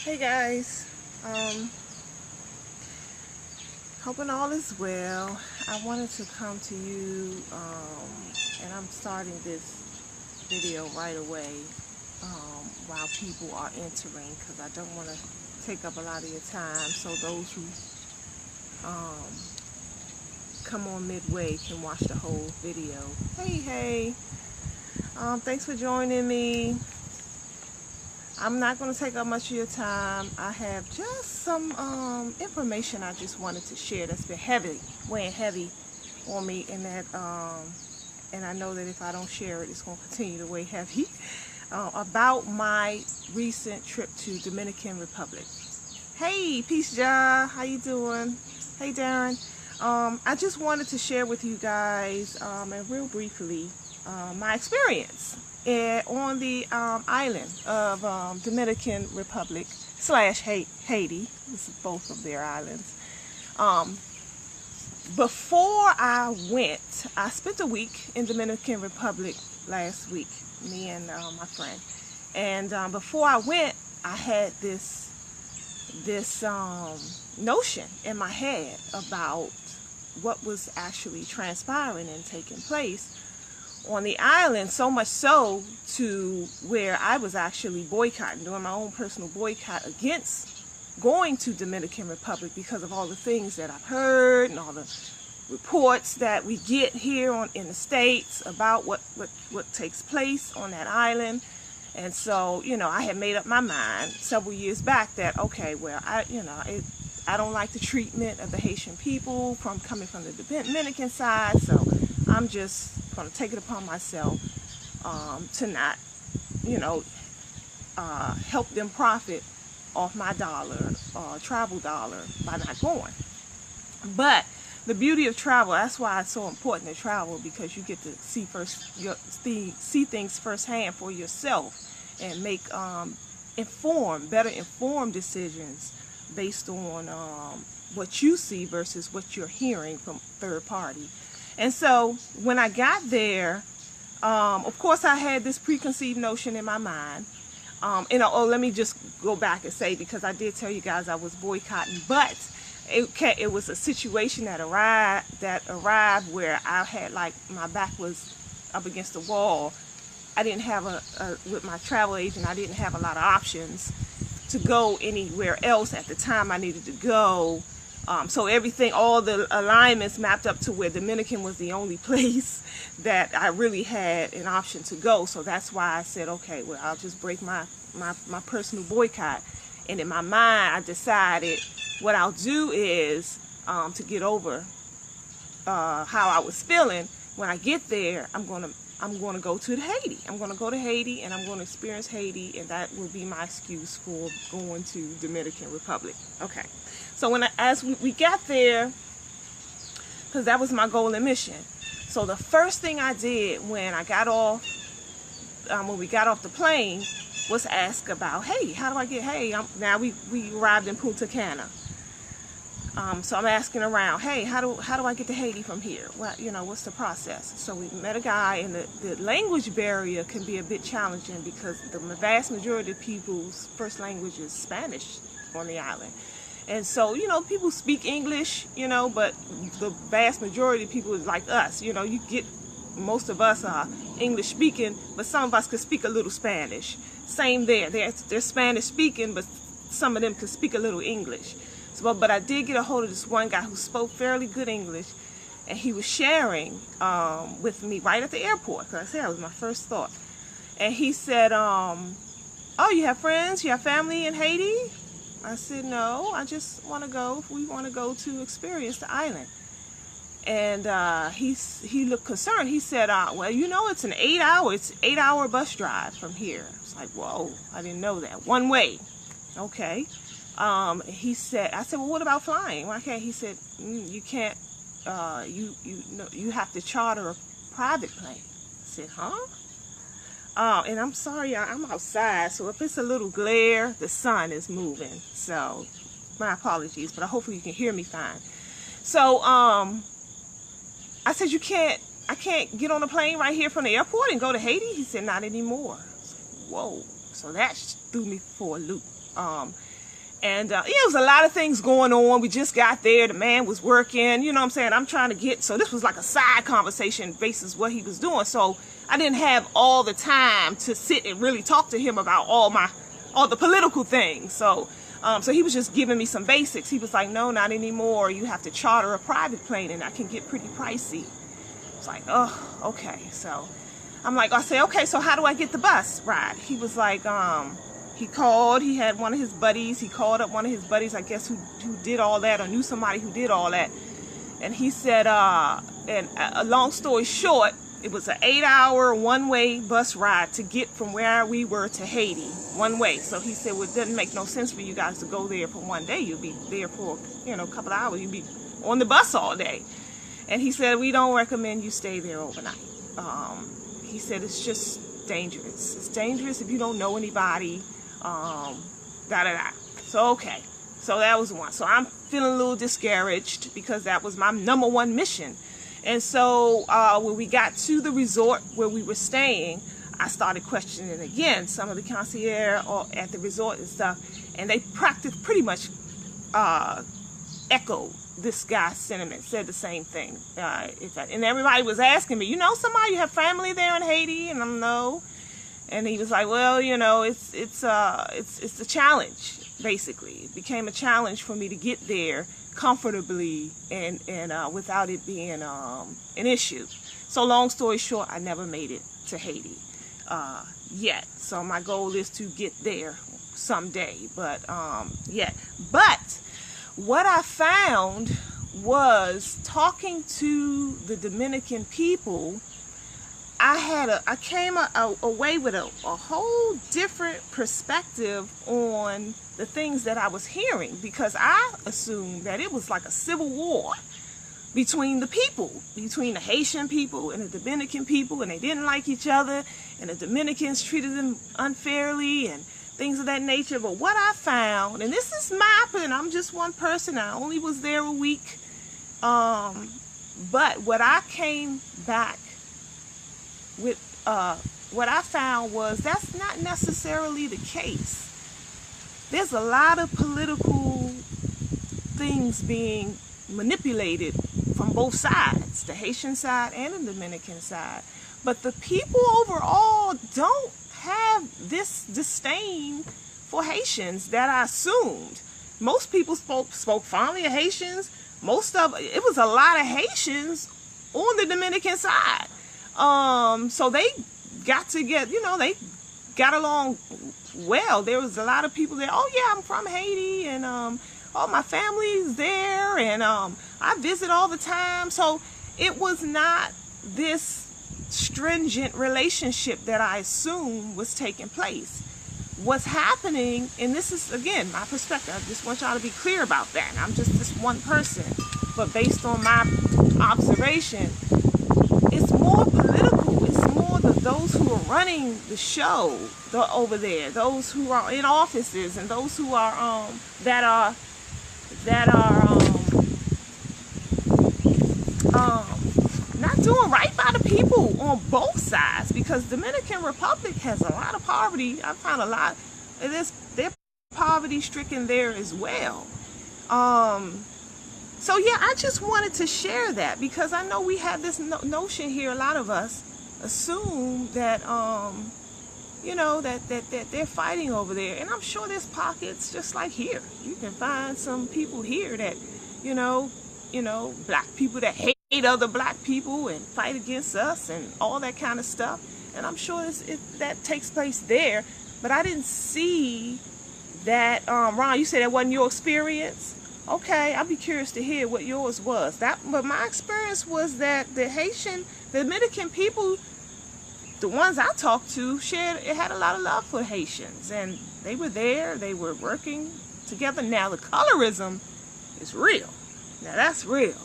Hey guys, hoping all is well. I wanted to come to you, and I'm starting this video right away while people are entering because I don't want to take up a lot of your time, so those who come on midway can watch the whole video. Hey, thanks for joining me. I'm not going to take up much of your time. I have just some information I just wanted to share that's been weighing heavy on me, and that and I know that if I don't share it, it's going to continue to weigh heavy about my recent trip to Dominican Republic. Hey, Peace Ja, how you doing? Hey, Darren. I just wanted to share with you guys, and real briefly, my experience on the island of Dominican Republic / Haiti. This is both of their islands. Before I went, I spent a week in Dominican Republic last week, me and my friend. And before I went, I had this notion in my head about what was actually transpiring and taking place on the island, so much so to where I was actually boycotting, doing my own personal boycott against going to Dominican Republic because of all the things that I've heard and all the reports that we get here in the States about what takes place on that island. And so, I had made up my mind several years back that, okay, well, I don't like the treatment of the Haitian people coming from the Dominican side, so I'm just going to take it upon myself to not, help them profit off my travel dollar by not going. But the beauty of travel, that's why it's so important to travel, because you get to see things firsthand for yourself and make better informed decisions based on what you see versus what you're hearing from third party. And so when I got there, of course I had this preconceived notion in my mind. Let me just go back and say, because I did tell you guys I was boycotting, but it was a situation that arrived where I had, like, my back was up against the wall. I didn't have with my travel agent, I didn't have a lot of options to go anywhere else at the time I needed to go. So all the alignments mapped up to where Dominican was the only place that I really had an option to go. So that's why I said, okay, well, I'll just break my personal boycott. And in my mind, I decided what I'll do is, to get over how I was feeling, when I get there, I'm going to go to Haiti. I'm going to go to Haiti, and I'm going to experience Haiti, and that will be my excuse for going to Dominican Republic. Okay. So as we got there, because that was my goal and mission. So the first thing I did when we got off the plane, was ask about, hey, how do I get? Now we arrived in Punta Cana. So I'm asking around, hey, how do I get to Haiti from here? Well, what's the process? So we met a guy, and the language barrier can be a bit challenging because the vast majority of people's first language is Spanish on the island. And so, people speak English, but the vast majority of people is like us. Most of us are English speaking, but some of us could speak a little Spanish. Same there. They're Spanish speaking, but some of them could speak a little English. But I did get a hold of this one guy who spoke fairly good English, and he was sharing with me right at the airport, because I said that was my first thought. And he said, oh, you have friends? You have family in Haiti? I said, no, I just want to go. We want to go to experience the island. And he looked concerned. He said, well, it's an 8-hour bus drive from here. It's like, whoa, I didn't know that. One way. Okay. I said, well, what about flying? Why can't? He said, you can't, you have to charter a private plane. I said, huh? And I'm sorry, I'm outside, so if it's a little glare, the sun is moving. So my apologies, but hopefully you can hear me fine. So I said, I can't get on a plane right here from the airport and go to Haiti? He said, not anymore. I was like, whoa. So that threw me for a loop. And yeah, it was a lot of things going on. We just got there. The man was working. You know what I'm saying? I'm trying to get, so this was like a side conversation basis what he was doing. So I didn't have all the time to sit and really talk to him about all the political things. So so he was just giving me some basics. He was like, no, not anymore. You have to charter a private plane, and that can get pretty pricey. It's like, oh, okay. So I'm like, I say, okay, so how do I get the bus ride? He was like, he called, he had one of his buddies, he called up one of his buddies, I guess, who did all that, or knew somebody who did all that. And he said, and a long story short, it was an 8-hour one-way bus ride to get from where we were to Haiti, one way. So he said, well, it doesn't make no sense for you guys to go there for one day. You'll be there for, you know, a couple of hours. You'll be on the bus all day. And he said, we don't recommend you stay there overnight. He said, it's just dangerous. It's dangerous if you don't know anybody. So okay, so that was one. So I'm feeling a little discouraged because that was my #1 mission. And so when we got to the resort where we were staying, I started questioning again some of the concierge at the resort and stuff, and they pretty much echoed this guy's sentiment, said the same thing. And everybody was asking me, you know somebody, you have family there in Haiti? And I'm no. And he was like, well, you know, it's a challenge, basically. It became a challenge for me to get there comfortably and without it being an issue. So long story short, I never made it to Haiti yet. So my goal is to get there someday, but yet. But what I found was talking to the Dominican people, I came away with a whole different perspective on the things that I was hearing, because I assumed that it was like a civil war between the people, between the Haitian people and the Dominican people, and they didn't like each other, and the Dominicans treated them unfairly and things of that nature. But what I found, and this is my opinion, I'm just one person, I only was there a week, but what I came back with, what I found was that's not necessarily the case. There's a lot of political things being manipulated from both sides, the Haitian side and the Dominican side. But the people overall don't have this disdain for Haitians that I assumed. Most people spoke fondly of Haitians. It was a lot of Haitians on the Dominican side. So they got to they got along well. There was a lot of people there. Oh yeah, I'm from Haiti, and oh, my family's there, and I visit all the time. So it was not this stringent relationship that I assumed was taking place. What's happening, and this is again my perspective, I just want y'all to be clear about that. I'm just this one person, but based on my observation, it's more political. It's more those who are running the show over there, those who are in offices, and those who are that are not doing right by the people on both sides, because Dominican Republic has a lot of poverty. I found a lot. They're poverty stricken there as well. So yeah, I just wanted to share that, because I know we have this notion here. A lot of us assume that that they're fighting over there, and I'm sure there's pockets just like here. You can find some people here that black people that hate other black people and fight against us and all that kind of stuff. And I'm sure that takes place there. But I didn't see that. Ron, you said that wasn't your experience? Okay, I'd be curious to hear what yours was. But my experience was that the Dominican people, the ones I talked to, had a lot of love for Haitians, and they were there. They were working together. Now the colorism is real. Now that's real.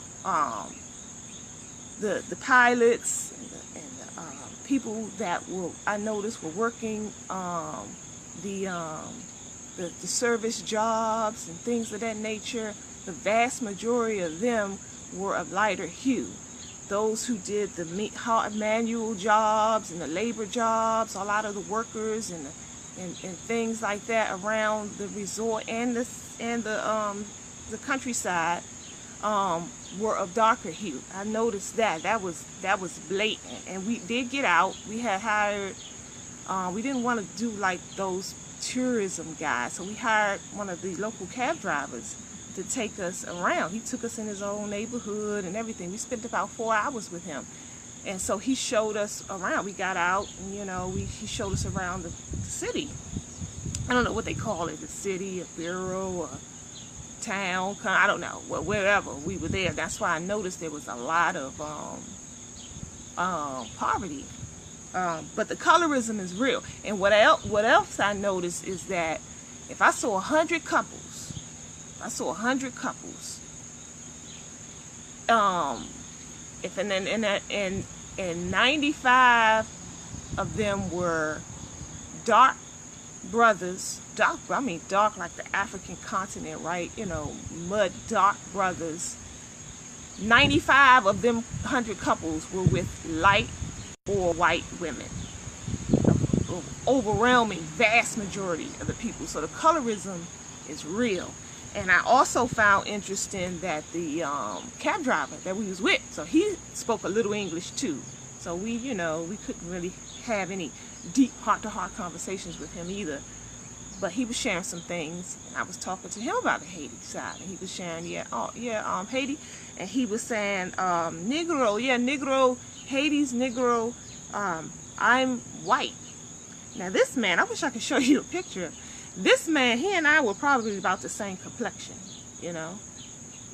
The pilots and the people that I noticed were working the service jobs and things of that nature. The vast majority of them were of lighter hue. Those who did the manual jobs and the labor jobs, a lot of the workers and and things like that around the resort and the countryside were of darker hue. I noticed that was blatant, and we did get out. We had hired. We didn't want to do like those tourism guys, so we hired one of the local cab drivers to take us around. He took us in his own neighborhood and everything. We spent about 4 hours with him, and so he showed us around. We got out, and he showed us around the city. I don't know what they call it, the city, a borough, a town, I don't know, wherever we were there. That's why I noticed there was a lot of poverty. But the colorism is real. And what else I noticed is that if I saw 100 couples, and 95 of them were dark brothers, dark like the African continent, right? Mud dark brothers. 95 of them 100 couples were with light or white women. Overwhelming vast majority of the people. So the colorism is real. And I also found interesting that the cab driver that we was with, so he spoke a little English too. So we couldn't really have any deep heart-to-heart conversations with him either. But he was sharing some things, and I was talking to him about the Haiti side, and he was sharing, Haiti, and he was saying, Negro, Haiti's Negro, I'm white. Now this man, I wish I could show you a picture. This man, he and I were probably about the same complexion, and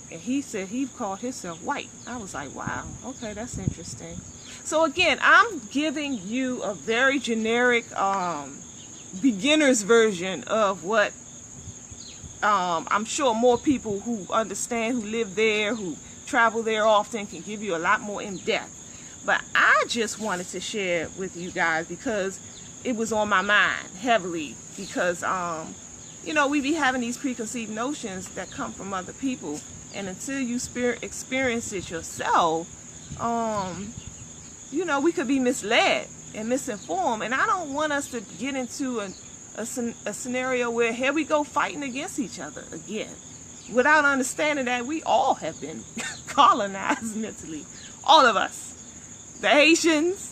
he said he called himself white. I was like, wow, okay, that's interesting. So again, I'm giving you a very generic beginner's version of what I'm sure more people who understand, who live there, who travel there often can give you a lot more in depth. But I just wanted to share with you guys because it was on my mind heavily, because we be having these preconceived notions that come from other people, and until you experience it yourself, we could be misled and misinformed. And I don't want us to get into a scenario where here we go fighting against each other again, without understanding that we all have been colonized mentally. All of us. The Haitians,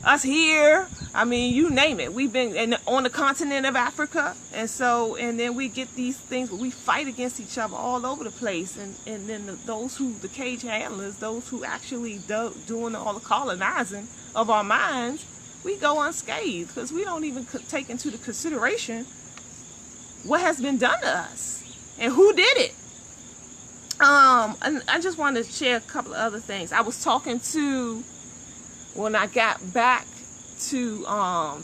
us here, you name it. We've been on the continent of Africa, and then we get these things where we fight against each other all over the place, and then the cage handlers, those who actually doing all the colonizing of our minds, we go unscathed because we don't even take into the consideration what has been done to us and who did it. And I just wanted to share a couple of other things. I was talking to, when I got back to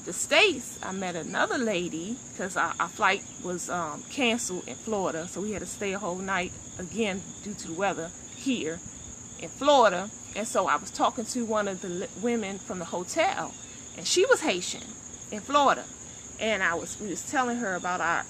the States, I met another lady because our flight was canceled in Florida, so we had to stay a whole night again due to the weather here in Florida. And so I was talking to one of the women from the hotel, and she was Haitian in Florida, and we was telling her about our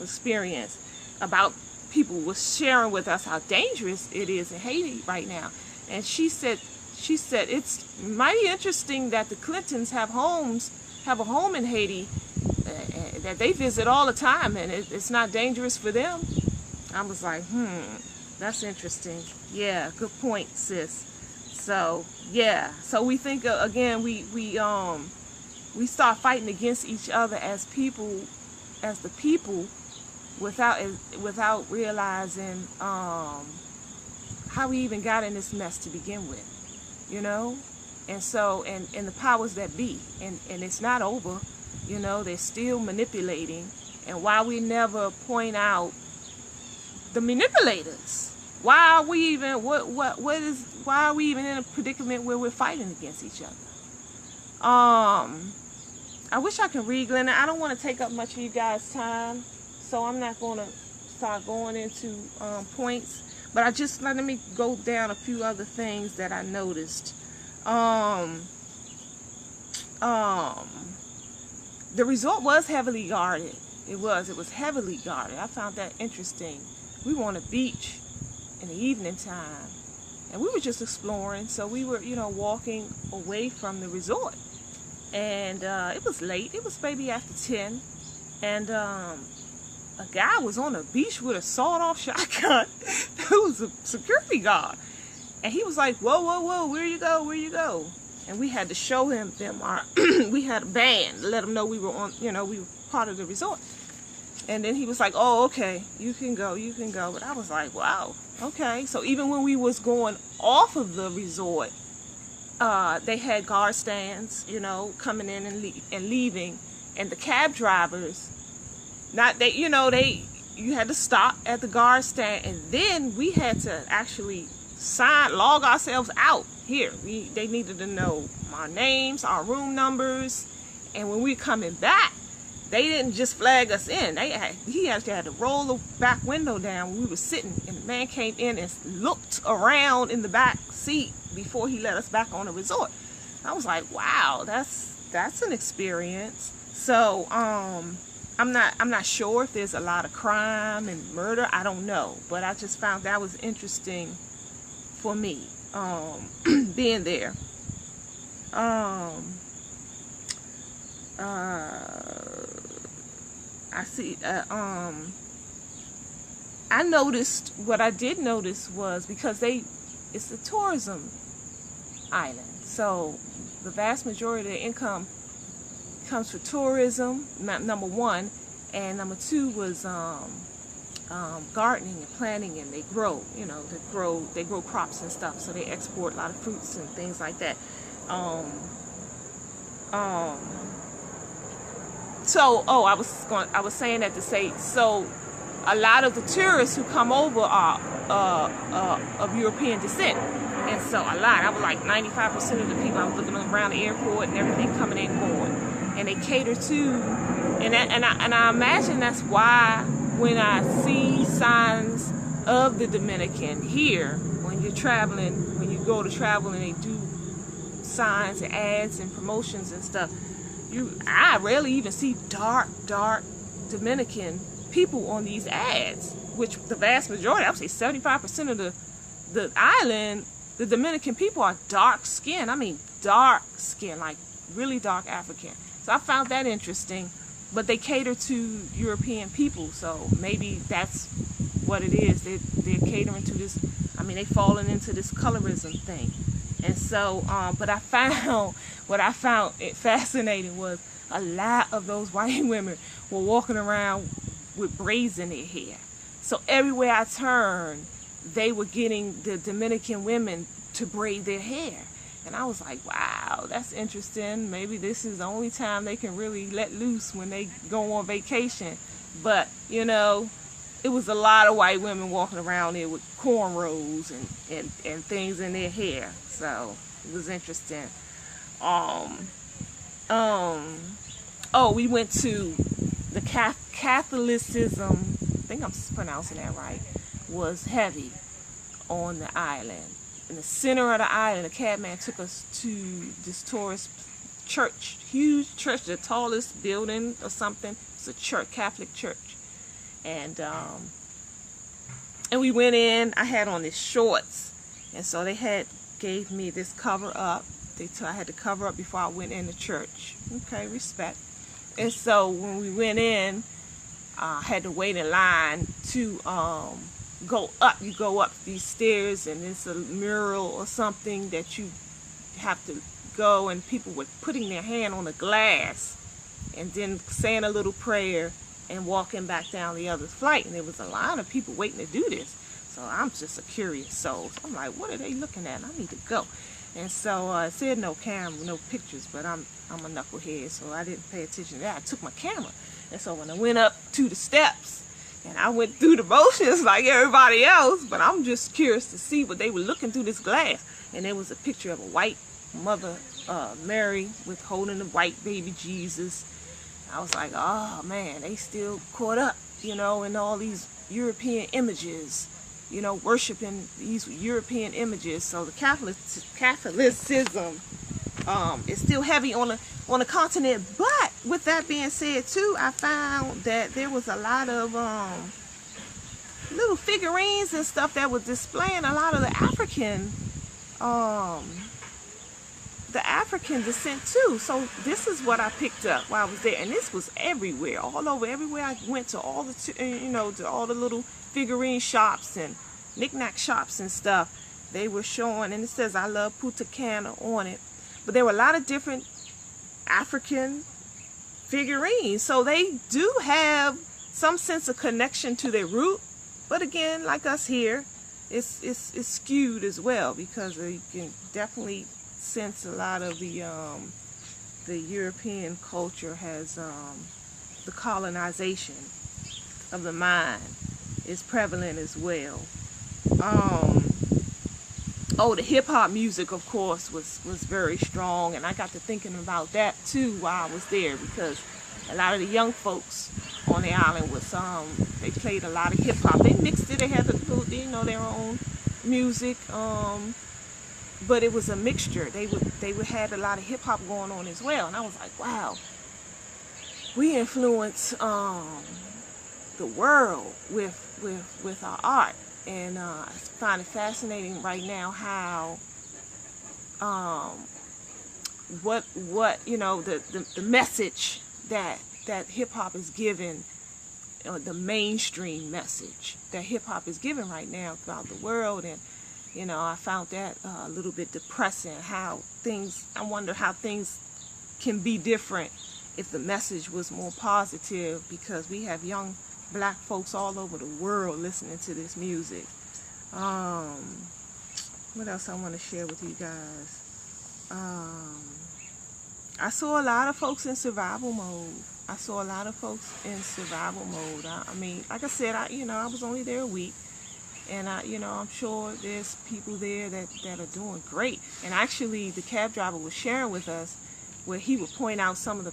experience, about people was sharing with us how dangerous it is in Haiti right now. And she said it's mighty interesting that the Clintons have a home in Haiti that they visit all the time, and it's not dangerous for them. I was like, that's interesting. Yeah, good point, sis. So yeah, so we think again, we start fighting against each other as the people, without realizing how we even got in this mess to begin with. And so, and the powers that be, and it's not over, they're still manipulating. And why we never point out the manipulators? Why are we even, why are we even in a predicament where we're fighting against each other? I wish I could read, Glenda. I don't want to take up much of you guys' time, so I'm not going to start going into points. But let me go down a few other things that I noticed. The resort was heavily guarded. It was heavily guarded. I found that interesting. We were on a beach in the evening time, and we were just exploring. So we were, walking away from the resort, and it was late. It was maybe after 10, And a guy was on the beach with a sawed-off shotgun. It was a security guard. And he was like, whoa, whoa, whoa, where you go, where you go? And we had to show them our, we had a band to let them know we were on, you know, we were part of the resort. And then he was like, oh, okay, you can go, you can go. But I was like, wow, okay. So even when we was going off of the resort, they had guard stands, you know, coming in and leaving. And the cab drivers, you had to stop at the guard stand. And then we had to actually log ourselves out here. They needed to know our names, our room numbers. And when we were coming back, they didn't just flag us in. He actually had to roll the back window down when we were sitting, and the man came in and looked around in the back seat before he let us back on the resort. I was like, wow, that's an experience. So I'm not sure if there's a lot of crime and murder. I don't know, but I just found that was interesting for me, being there. I noticed, what I did notice was, because it's a tourism island, so the vast majority of the income comes from tourism, number one, and number two was gardening and planting, and they grow, you know, they grow crops and stuff, so they export a lot of fruits and things like that. So, I was saying that to say, so a lot of the tourists who come over are of European descent, and so a lot. I was like 95% of the people I was looking around the airport and everything coming and going, and they cater to, and I imagine that's why when I see signs of the Dominican here, when you're traveling, when you go to travel and they do signs and ads and promotions and stuff, I rarely even see dark Dominican people on these ads, which the vast majority, I would say 75% of the island, the Dominican people are dark skin. I mean dark skin, like really dark African. So I found that interesting, but they cater to European people, so maybe that's what it is. They're catering to this, I mean, they falling into this colorism thing. And so, but what I found fascinating was a lot of those white women were walking around with braids in their hair. So everywhere I turned, they were getting the Dominican women to braid their hair. And I was like, wow, that's interesting. Maybe this is the only time they can really let loose, when they go on vacation. But, you know, it was a lot of white women walking around there with cornrows and things in their hair. So it was interesting. We went to the Catholicism, I think I'm pronouncing that right, was heavy on the island. In the center of the island, the cabman took us to this tourist church, huge church, the tallest building or something. It's a church, Catholic church. And we went in. I had on these shorts, and so they gave me this cover up. I had to cover up before I went in the church. Okay, respect. And so when we went in, I had to wait in line to go up. You go up these stairs, and it's a mural or something that you have to go, and people were putting their hand on the glass and then saying a little prayer and walking back down the other flight. And there was a line of people waiting to do this. So I'm just a curious soul. So I'm like, what are they looking at? I need to go. And so it said no camera, no pictures, but I'm a knucklehead, so I didn't pay attention to that. I took my camera. And so when I went up to the steps, and I went through the motions like everybody else, but I'm just curious to see what they were looking through this glass. And there was a picture of a white mother, Mary, with holding the white baby Jesus. I was like, oh man, they still caught up, you know, in all these European images, you know, worshiping these European images. So the Catholicism is still heavy on the continent. But with that being said too, I found that there was a lot of little figurines and stuff that was displaying a lot of the African the African descent too. So this is what I picked up while I was there, and this was everywhere, all over. Everywhere I went to, all the to all the little figurine shops and knick-knack shops and stuff, they were showing, and it says "I love Punta Cana" on it. But there were a lot of different African figurines, so they do have some sense of connection to their root. But again, like us here, it's skewed as well, because you can definitely sense a lot of the European culture has the colonization of the mind is prevalent as well. Oh, the hip-hop music, of course, was very strong, and I got to thinking about that too while I was there, because a lot of the young folks on the island was they played a lot of hip-hop. They mixed it, they had their own music, but it was a mixture. They would have a lot of hip-hop going on as well, and I was like, wow, we influence the world with our art. And I find it fascinating right now how the message that hip-hop is given, the mainstream message that hip-hop is given right now throughout the world. And I found that a little bit depressing, I wonder how things can be different if the message was more positive, because we have young black folks all over the world listening to this music. What else I want to share with you guys? I saw a lot of folks in survival mode. I mean, like I said, I was only there a week, and I'm sure there's people there that are doing great. And actually, the cab driver was sharing with us where he would point out some of the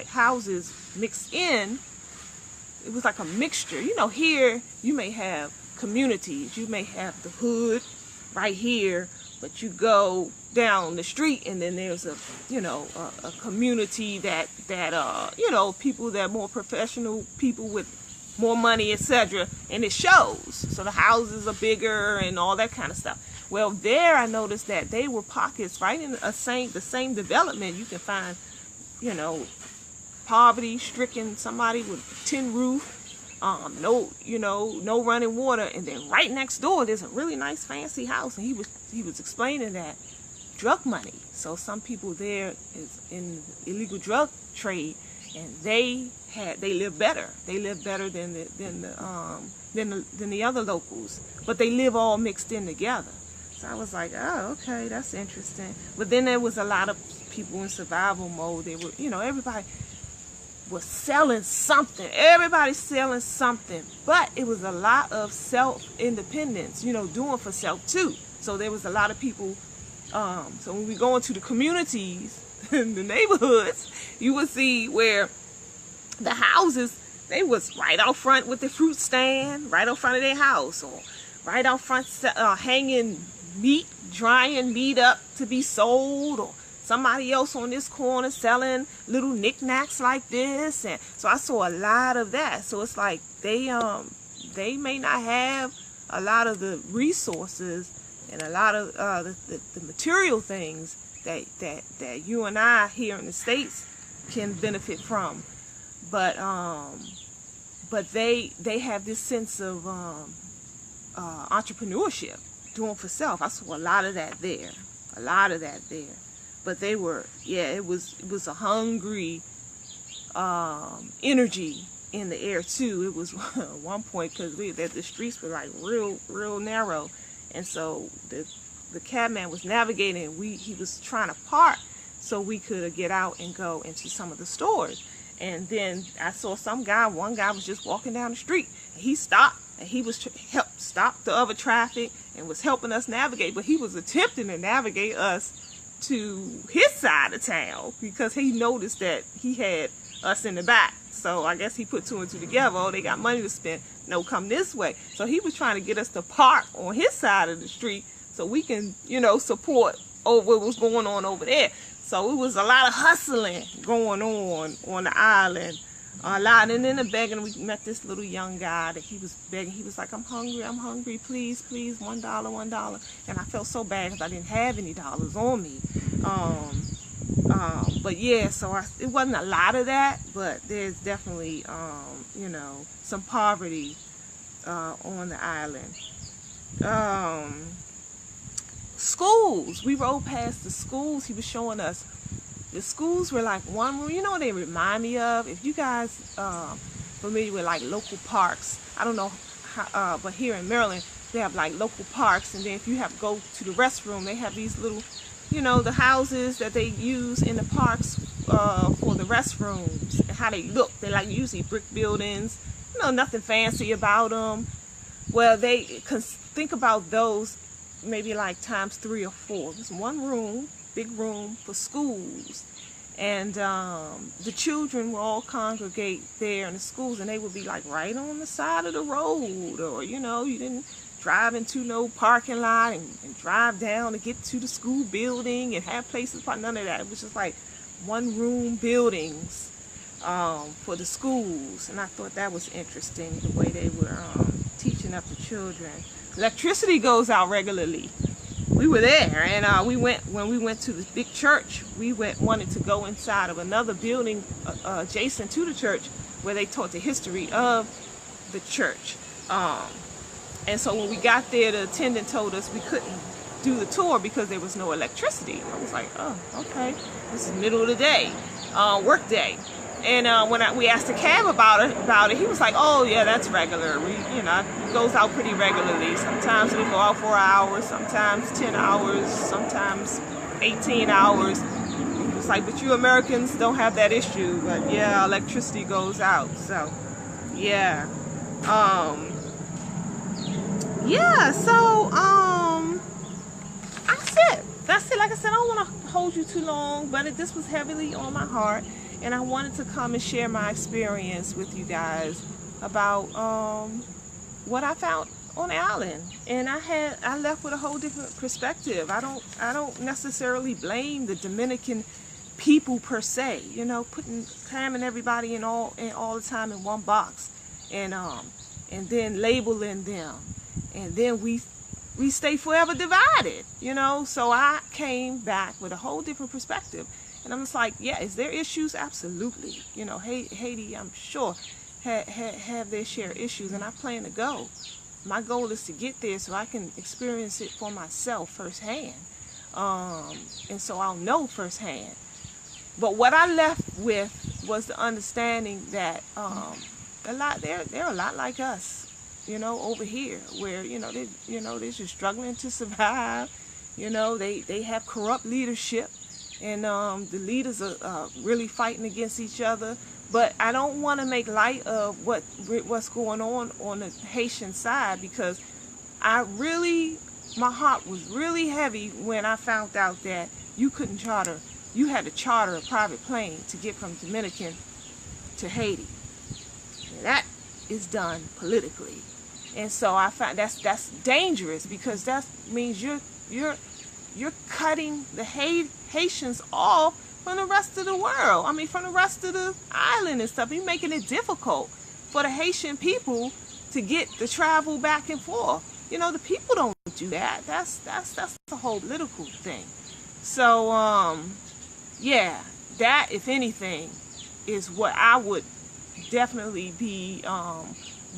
houses mixed in. It was like a mixture. Here you may have communities. You may have the hood right here, but you go down the street and then there's a community that people that are more professional, people with more money, etc. And it shows. So the houses are bigger and all that kind of stuff. Well, there I noticed that they were pockets right in the same development. You can find, poverty-stricken, somebody with tin roof, no running water, and then right next door there's a really nice fancy house, and he was explaining that drug money. So some people there is in illegal drug trade, and they live better. They live better than the other locals, but they live all mixed in together. So I was like, oh, okay, that's interesting. But then there was a lot of people in survival mode. They were, everybody was selling something. Everybody's selling something. But it was a lot of self-independence, doing for self too. So there was a lot of people. So when we go into the communities, in the neighborhoods, you would see where the houses, they was right out front with the fruit stand, right out front of their house, or right out front hanging meat, drying meat up to be sold, or somebody else on this corner selling little knickknacks like this. And so I saw a lot of that. So it's like they may not have a lot of the resources and a lot of the material things that you and I here in the States can benefit from, but they have this sense of entrepreneurship, doing for self. I saw a lot of that there. But they were, it was a hungry energy in the air too. It was at one point, because the streets were like real narrow, and so the cabman was navigating. He was trying to park so we could get out and go into some of the stores. And then I saw one guy was just walking down the street, and he stopped, and he was helped stop the other traffic and was helping us navigate. But he was attempting to navigate us to his side of town, because he noticed that he had us in the back. So I guess he put two and two together. Oh, they got money to spend. No, come this way. So he was trying to get us to park on his side of the street so we can, support what was going on over there. So it was a lot of hustling going on the island. A lot. And then the begging, we met this little young guy that he was begging. He was like, I'm hungry, please, $1. And I felt so bad because I didn't have any dollars on me. But yeah, so it wasn't a lot of that, but there's definitely, you know, some poverty on the island. Schools. We rode past the schools. He was showing us the schools were like one room. You know what they remind me of? If you guys familiar with like local parks, I don't know how, but here in Maryland they have like local parks, and then if you have to go to the restroom, they have these little, you know, the houses that they use in the parks for the restrooms, and how they look. They're like usually brick buildings, you know, nothing fancy about them. Well, they think about those maybe like times 3 or 4. There's one room, big room for schools, and the children will all congregate there in the schools, and they would be like right on the side of the road, or you know, you didn't drive into no parking lot and drive down to get to the school building and have places for none of that. It was just like one room buildings for the schools, and I thought that was interesting, the way they were teaching up the children. Electricity goes out regularly. We were there, and when we went to the big church, we wanted to go inside of another building adjacent to the church where they taught the history of the church. And so when we got there, the attendant told us we couldn't do the tour because there was no electricity. I was like, oh, okay, this is middle of the day, work day. And when we asked the cab about it, he was like, "Oh yeah, that's regular. You know, it goes out pretty regularly. Sometimes it'll go out for an hour, sometimes 10 hours, sometimes 18 hours." He was like, "But you Americans don't have that issue." But yeah, electricity goes out. So yeah, yeah. So that's it. Like I said, I don't want to hold you too long, but this was heavily on my heart. And I wanted to come and share my experience with you guys about what I found on the island. And I left with a whole different perspective. I don't necessarily blame the Dominican people per se. You know, cramming everybody in all the time in one box, and then labeling them, and then we stay forever divided. You know, so I came back with a whole different perspective. And I'm just like, yeah, is there issues? Absolutely. You know, Haiti, I'm sure, have their share of issues, and I plan to go. My goal is to get there so I can experience it for myself firsthand, and so I'll know firsthand. But what I left with was the understanding that they're a lot like us, you know, over here, where they're just struggling to survive. You know, they have corrupt leadership. And the leaders are really fighting against each other. But I don't want to make light of what's going on the Haitian side, because my heart was really heavy when I found out that you had to charter a private plane to get from Dominican to Haiti. And that is done politically. And so I found that's dangerous, because that means you're cutting the Haitians off from the rest of the world. I mean, from the rest of the island and stuff. You're making it difficult for the Haitian people to travel back and forth. You know, the people don't do that. That's the whole political thing. So, yeah, that, if anything, is what I would definitely be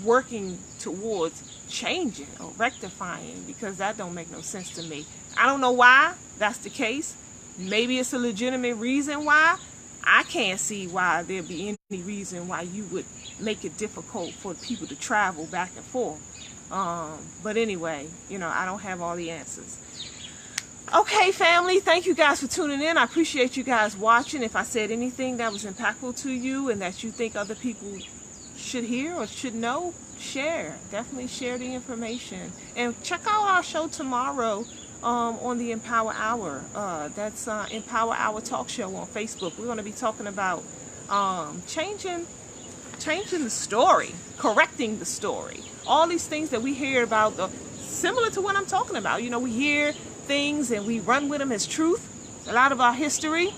working towards changing or rectifying, because that don't make no sense to me. I don't know why that's the case. Maybe it's a legitimate reason why. I can't see why there'd be any reason why you would make it difficult for people to travel back and forth. But anyway, you know, I don't have all the answers. Okay, family, thank you guys for tuning in. I appreciate you guys watching. If I said anything that was impactful to you and that you think other people should hear or should know, share. Definitely share the information. And check out our show tomorrow on the Empower Hour. That's Empower Hour Talk Show on Facebook. We're going to be talking about changing the story, correcting the story. All these things that we hear about, similar to what I'm talking about. You know, we hear things and we run with them as truth. A lot of our history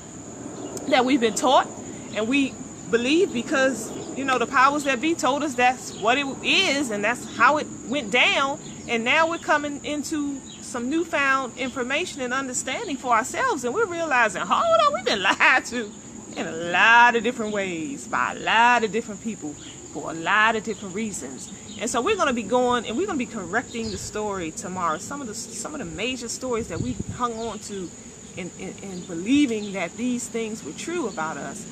that we've been taught and we believe because, you know, the powers that be told us that's what it is and that's how it went down. And now we're coming into some newfound information and understanding for ourselves, and we're realizing, hold on, we've been lied to in a lot of different ways by a lot of different people for a lot of different reasons. And so we're going to be going and we're going to be correcting the story tomorrow. Some of the major stories that we hung on to in believing that these things were true about us,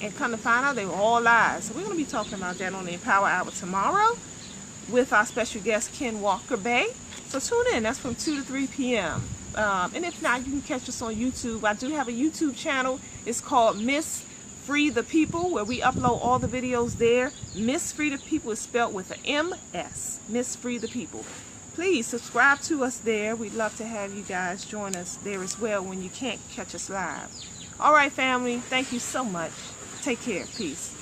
and come to find out they were all lies. So we're going to be talking about that on the Empower Hour tomorrow with our special guest Ken Walker Bay. So tune in. That's from 2 to 3 p.m. And if not, you can catch us on YouTube. I do have a YouTube channel. It's called Miss Free the People, where we upload all the videos there. Miss Free the People is spelled with an M-S. Miss Free the People. Please subscribe to us there. We'd love to have you guys join us there as well when you can't catch us live. All right, family. Thank you so much. Take care. Peace.